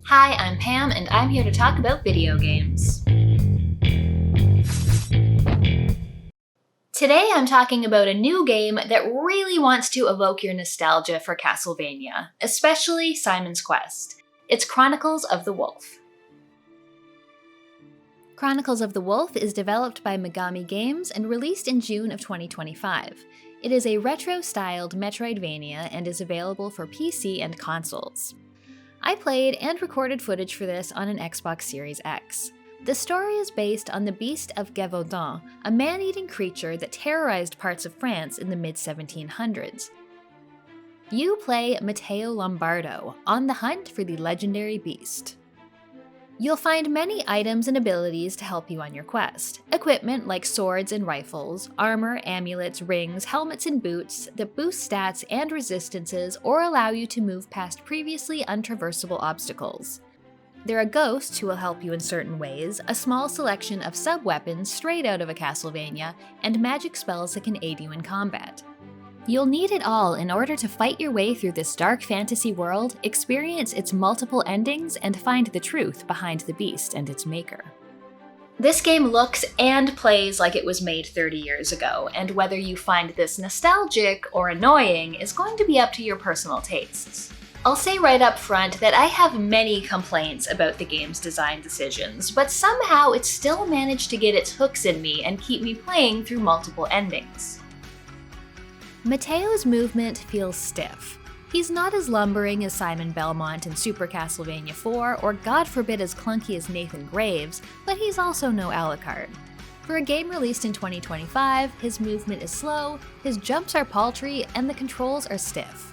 Hi, I'm Pam, and I'm here to talk about video games. Today I'm talking about a new game that really wants to evoke your nostalgia for Castlevania, especially Simon's Quest. It's Chronicles of the Wolf. Chronicles of the Wolf is developed by Megami Games and released in June of 2025. It is a retro-styled metroidvania and is available for PC and consoles. I played and recorded footage for this on an Xbox Series X. The story is based on the Beast of Gévaudan, a man-eating creature that terrorized parts of France in the mid-1700s. You play Matteo Lombardo, on the hunt for the legendary beast. You'll find many items and abilities to help you on your quest. Equipment like swords and rifles, armor, amulets, rings, helmets, and boots that boost stats and resistances or allow you to move past previously untraversable obstacles. There are ghosts who will help you in certain ways, a small selection of sub-weapons straight out of a Castlevania, and magic spells that can aid you in combat. You'll need it all in order to fight your way through this dark fantasy world, experience its multiple endings, and find the truth behind the beast and its maker. This game looks and plays like it was made 30 years ago, and whether you find this nostalgic or annoying is going to be up to your personal tastes. I'll say right up front that I have many complaints about the game's design decisions, but somehow it still managed to get its hooks in me and keep me playing through multiple endings. Matteo's movement feels stiff. He's not as lumbering as Simon Belmont in Super Castlevania 4, or God forbid as clunky as Nathan Graves, but he's also no Alucard. For a game released in 2025, his movement is slow, his jumps are paltry, and the controls are stiff.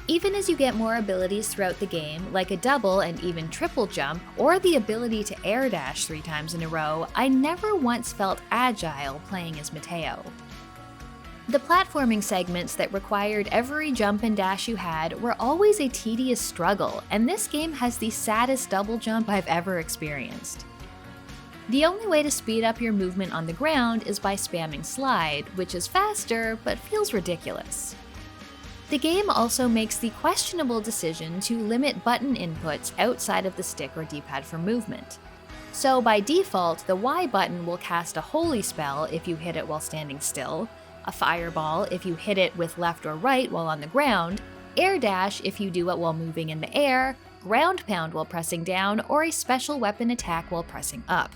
Even as you get more abilities throughout the game, like a double and even triple jump, or the ability to air dash 3 times in a row, I never once felt agile playing as Matteo. The platforming segments that required every jump and dash you had were always a tedious struggle, and this game has the saddest double jump I've ever experienced. The only way to speed up your movement on the ground is by spamming slide, which is faster, but feels ridiculous. The game also makes the questionable decision to limit button inputs outside of the stick or D-pad for movement. So by default, the Y button will cast a holy spell if you hit it while standing still, a fireball if you hit it with left or right while on the ground, air dash if you do it while moving in the air, ground pound while pressing down, or a special weapon attack while pressing up.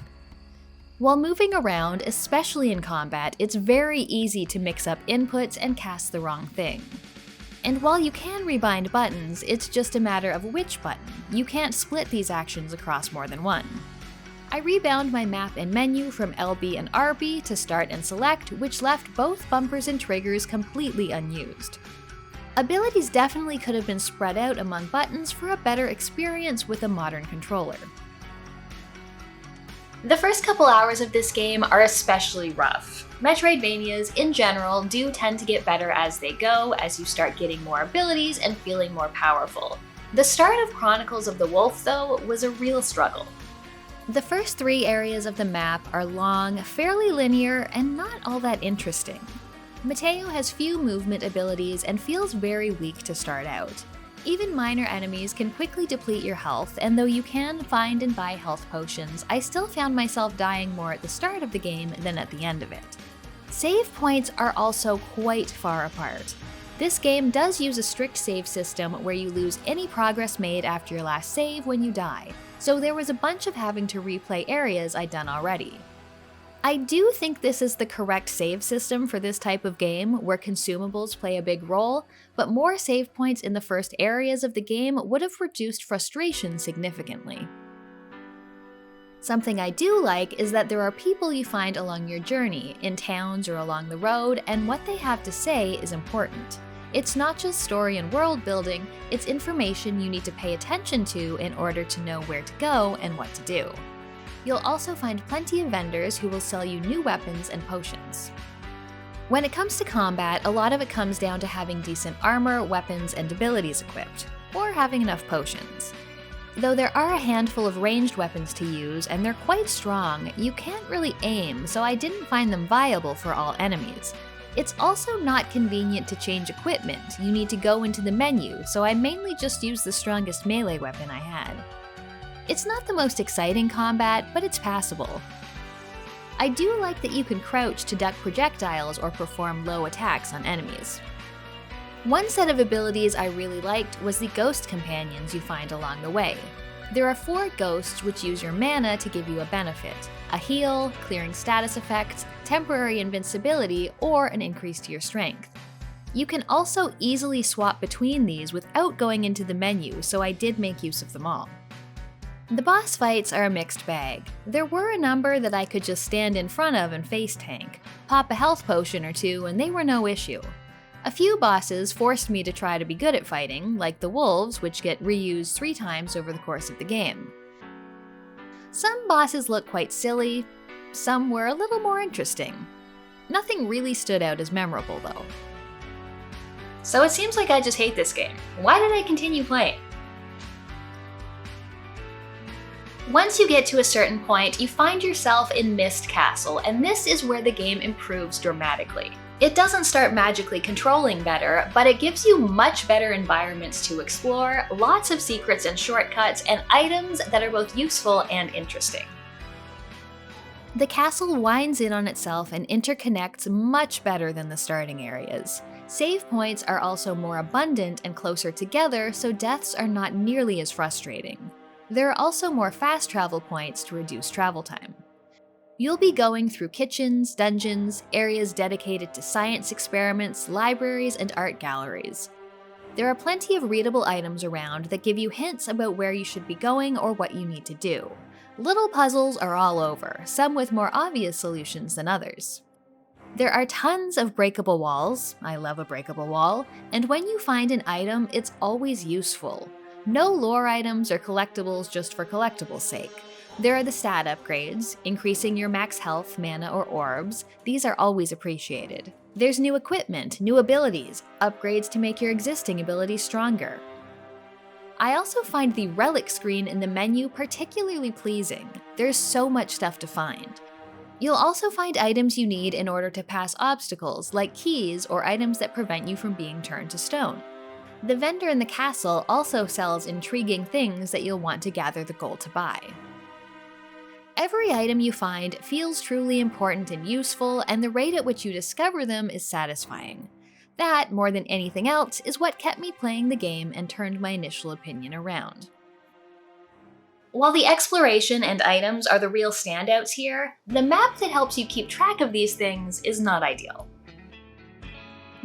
While moving around, especially in combat, it's very easy to mix up inputs and cast the wrong thing. And while you can rebind buttons, it's just a matter of which button. You can't split these actions across more than one. I rebound my map and menu from LB and RB to start and select, which left both bumpers and triggers completely unused. Abilities definitely could have been spread out among buttons for a better experience with a modern controller. The first couple hours of this game are especially rough. Metroidvanias in general do tend to get better as they go, as you start getting more abilities and feeling more powerful. The start of Chronicles of the Wolf, though, was a real struggle. The first 3 areas of the map are long, fairly linear, and not all that interesting. Matteo has few movement abilities and feels very weak to start out. Even minor enemies can quickly deplete your health, and though you can find and buy health potions, I still found myself dying more at the start of the game than at the end of it. Save points are also quite far apart. This game does use a strict save system where you lose any progress made after your last save when you die, so there was a bunch of having to replay areas I'd done already. I do think this is the correct save system for this type of game, where consumables play a big role, but more save points in the first areas of the game would have reduced frustration significantly. Something I do like is that there are people you find along your journey, in towns or along the road, and what they have to say is important. It's not just story and world building, it's information you need to pay attention to in order to know where to go and what to do. You'll also find plenty of vendors who will sell you new weapons and potions. When it comes to combat, a lot of it comes down to having decent armor, weapons, and abilities equipped, or having enough potions. Though there are a handful of ranged weapons to use, and they're quite strong, you can't really aim, so I didn't find them viable for all enemies. It's also not convenient to change equipment. You need to go into the menu, so I mainly just used the strongest melee weapon I had. It's not the most exciting combat, but it's passable. I do like that you can crouch to duck projectiles or perform low attacks on enemies. One set of abilities I really liked was the ghost companions you find along the way. There are 4 ghosts which use your mana to give you a benefit: a heal, clearing status effects, temporary invincibility, or an increase to your strength. You can also easily swap between these without going into the menu, so I did make use of them all. The boss fights are a mixed bag. There were a number that I could just stand in front of and face tank, pop a health potion or 2, and they were no issue. A few bosses forced me to try to be good at fighting, like the wolves, which get reused 3 times over the course of the game. Some bosses look quite silly, some were a little more interesting. Nothing really stood out as memorable though. So it seems like I just hate this game. Why did I continue playing? Once you get to a certain point, you find yourself in Mist Castle, and this is where the game improves dramatically. It doesn't start magically controlling better, but it gives you much better environments to explore, lots of secrets and shortcuts, and items that are both useful and interesting. The castle winds in on itself and interconnects much better than the starting areas. Save points are also more abundant and closer together, so deaths are not nearly as frustrating. There are also more fast travel points to reduce travel time. You'll be going through kitchens, dungeons, areas dedicated to science experiments, libraries, and art galleries. There are plenty of readable items around that give you hints about where you should be going or what you need to do. Little puzzles are all over, some with more obvious solutions than others. There are tons of breakable walls, I love a breakable wall, and when you find an item, it's always useful. No lore items or collectibles just for collectibles' sake. There are the stat upgrades, increasing your max health, mana, or orbs. These are always appreciated. There's new equipment, new abilities, upgrades to make your existing abilities stronger. I also find the relic screen in the menu particularly pleasing. There's so much stuff to find. You'll also find items you need in order to pass obstacles, like keys or items that prevent you from being turned to stone. The vendor in the castle also sells intriguing things that you'll want to gather the gold to buy. Every item you find feels truly important and useful, and the rate at which you discover them is satisfying. That, more than anything else, is what kept me playing the game and turned my initial opinion around. While the exploration and items are the real standouts here, the map that helps you keep track of these things is not ideal.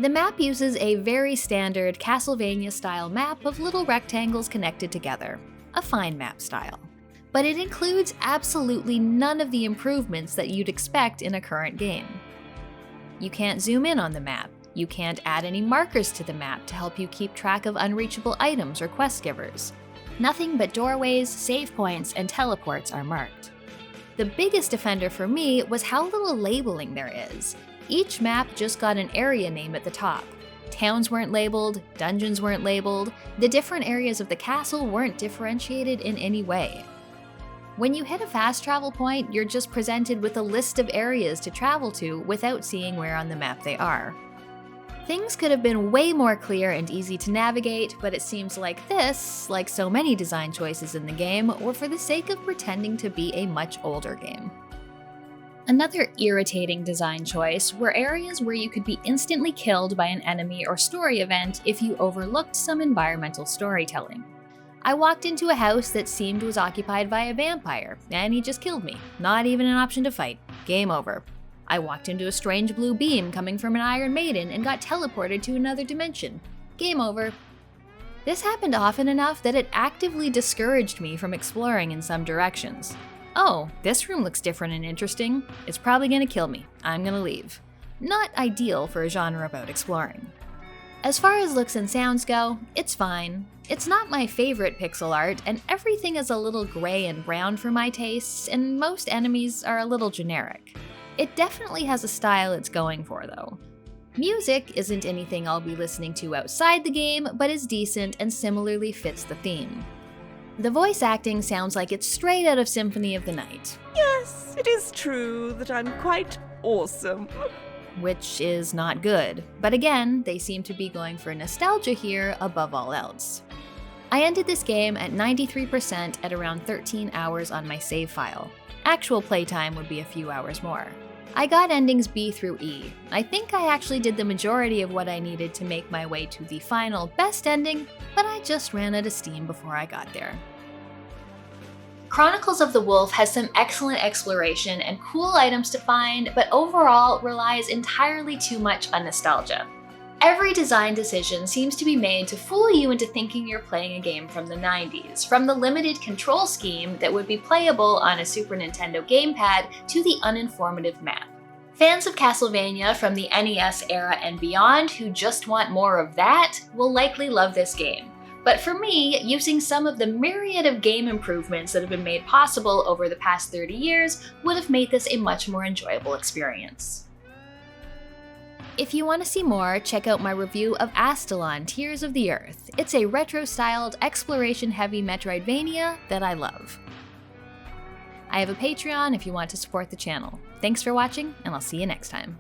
The map uses a very standard Castlevania-style map of little rectangles connected together, a fine map style. But it includes absolutely none of the improvements that you'd expect in a current game. You can't zoom in on the map, you can't add any markers to the map to help you keep track of unreachable items or quest givers. Nothing but doorways, save points, and teleports are marked. The biggest offender for me was how little labeling there is. Each map just got an area name at the top. Towns weren't labeled, dungeons weren't labeled, the different areas of the castle weren't differentiated in any way. When you hit a fast travel point, you're just presented with a list of areas to travel to without seeing where on the map they are. Things could have been way more clear and easy to navigate, but it seems like this, like so many design choices in the game, were for the sake of pretending to be a much older game. Another irritating design choice were areas where you could be instantly killed by an enemy or story event if you overlooked some environmental storytelling. I walked into a house that seemed was occupied by a vampire, and he just killed me. Not even an option to fight. Game over. I walked into a strange blue beam coming from an Iron Maiden and got teleported to another dimension. Game over. This happened often enough that it actively discouraged me from exploring in some directions. Oh, this room looks different and interesting. It's probably gonna kill me. I'm gonna leave. Not ideal for a genre about exploring. As far as looks and sounds go, it's fine. It's not my favorite pixel art, and everything is a little gray and brown for my tastes, and most enemies are a little generic. It definitely has a style it's going for, though. Music isn't anything I'll be listening to outside the game, but is decent and similarly fits the theme. The voice acting sounds like it's straight out of Symphony of the Night. Yes, it is true that I'm quite awesome. Which is not good, but again, they seem to be going for nostalgia here above all else. I ended this game at 93% at around 13 hours on my save file. Actual playtime would be a few hours more. I got endings B through E. I think I actually did the majority of what I needed to make my way to the final best ending, but I just ran out of steam before I got there. Chronicles of the Wolf has some excellent exploration and cool items to find, but overall relies entirely too much on nostalgia. Every design decision seems to be made to fool you into thinking you're playing a game from the 90s, from the limited control scheme that would be playable on a Super Nintendo gamepad to the uninformative map. Fans of Castlevania from the NES era and beyond who just want more of that will likely love this game. But for me, using some of the myriad of game improvements that have been made possible over the past 30 years would have made this a much more enjoyable experience. If you want to see more, check out my review of Astalon: Tears of the Earth. It's a retro-styled, exploration-heavy metroidvania that I love. I have a Patreon if you want to support the channel. Thanks for watching, and I'll see you next time.